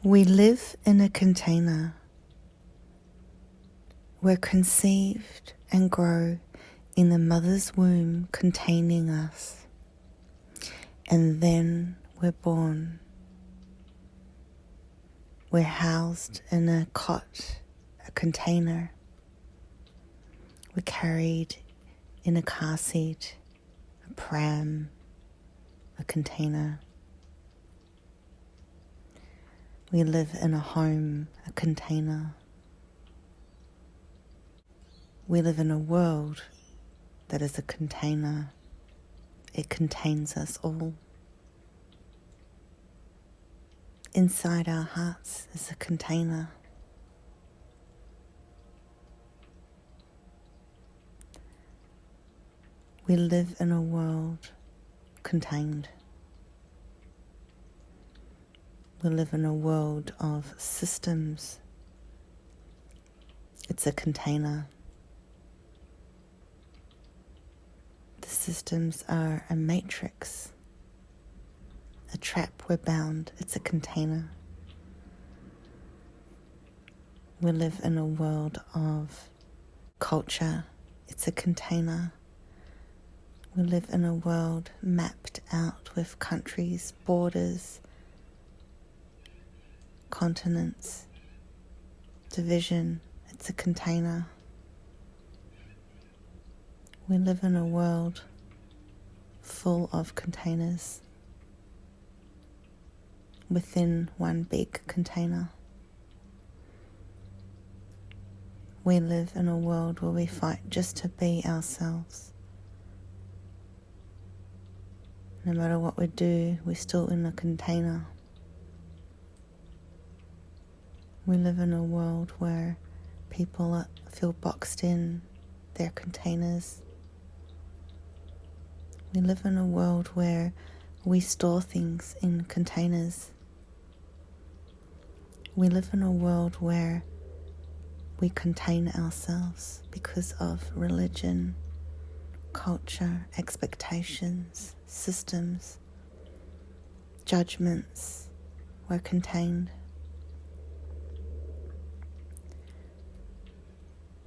We live in a container. We're conceived and grow in the mother's womb containing us. And then we're born. We're housed in a cot, a container. We're carried in a car seat, a pram, a container. We live in a home, a container. We live in a world that is a container. It contains us all. Inside our hearts is a container. We live in a world contained. We live in a world of systems. It's a container. The systems are a matrix, a trap we're bound. It's a container. We live in a world of culture. It's a container. We live in a world mapped out with countries, borders, continents, division. It's a container. We live in a world full of containers within one big container. We live in a world where we fight just to be ourselves. No matter what we do, we're still in a container. We live in a world where people feel boxed in their containers. We live in a world where we store things in containers. We live in a world where we contain ourselves because of religion, culture, expectations, systems, judgments. We're contained.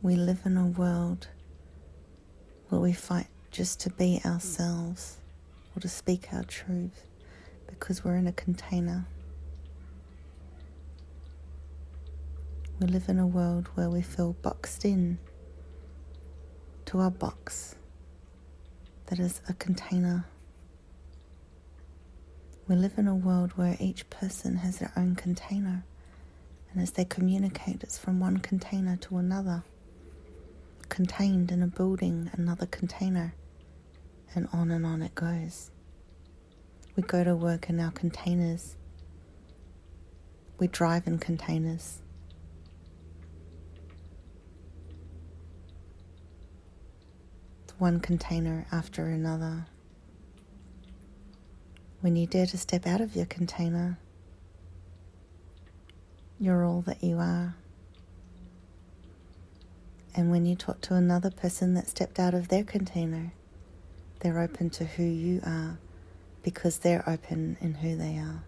We live in a world where we fight just to be ourselves or to speak our truth because we're in a container. We live in a world where we feel boxed in to our box that is a container. We live in a world where each person has their own container, and as they communicate, it's from one container to another. Contained in a building, another container, and on it goes. We go to work in our containers. We drive in containers. It's one container after another. When you dare to step out of your container, you're all that you are. And when you talk to another person that stepped out of their container, they're open to who you are because they're open in who they are.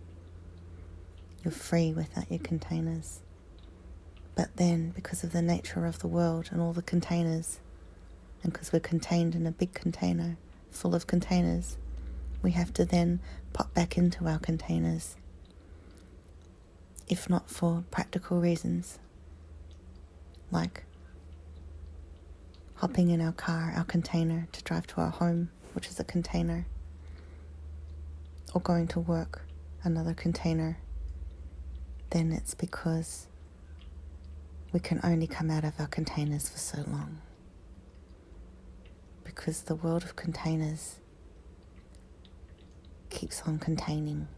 You're free without your containers. But then, because of the nature of the world and all the containers, and because we're contained in a big container full of containers, we have to then pop back into our containers, if not for practical reasons, like hopping in our car, our container, to drive to our home, which is a container, or going to work, another container. Then it's because we can only come out of our containers for so long. Because the world of containers keeps on containing.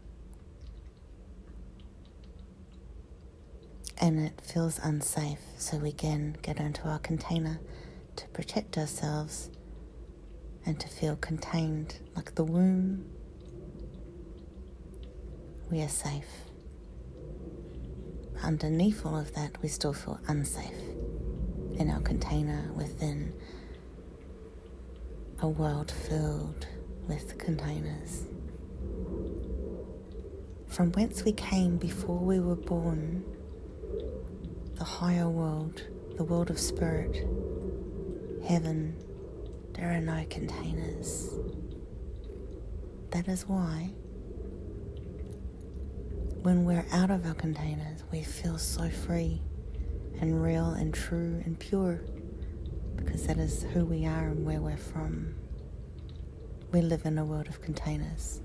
And it feels unsafe, so we again get into our container to protect ourselves and to feel contained, like the womb. We are safe. Underneath all of that, we still feel unsafe in our container within a world filled with containers. from whence we came before we were born, the higher world, the world of spirit, heaven, there are no containers. That is why when we're out of our containers, we feel so free and real and true and pure, because that is who we are and where we're from. We live in a world of containers.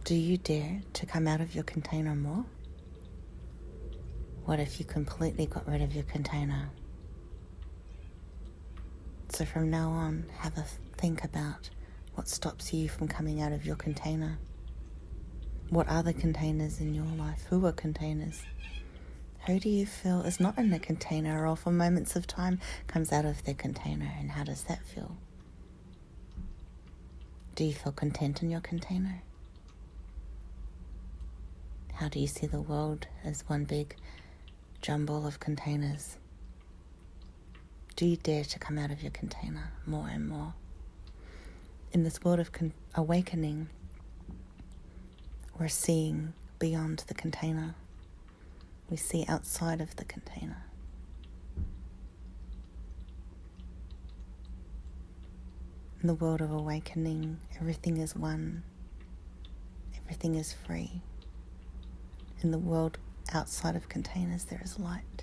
Do you dare to come out of your container more? What if you completely got rid of your container? So from now on, have a think about what stops you from coming out of your container. What are the containers in your life? Who are containers? Who do you feel is not in the container, or for moments of time comes out of their container, and how does that feel? Do you feel content in your container? How do you see the world as one big jumble of containers? Do you dare to come out of your container more and more? In this world of awakening, we're seeing beyond the container. We see outside of the container. In the world of awakening, everything is one. Everything is free. In the world outside of containers, there is light.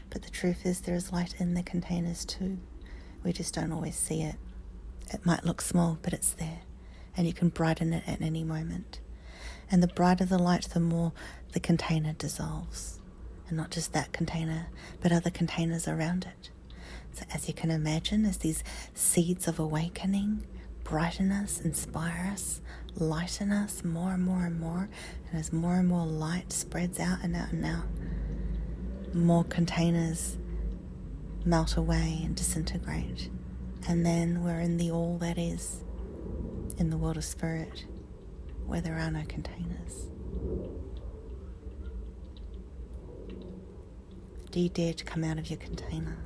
But the truth is, there is light in the containers too. We just don't always see it. It might look small, but it's there. And you can brighten it at any moment. And the brighter the light, the more the container dissolves. And not just that container, but other containers around it. So as you can imagine, as these seeds of awakening brighten us, inspire us, lighten us more and more and more, and as more and more light spreads out and out and out, more containers melt away and disintegrate. And then we're in the all that is, in the world of spirit, where there are no containers. Do you dare to come out of your container?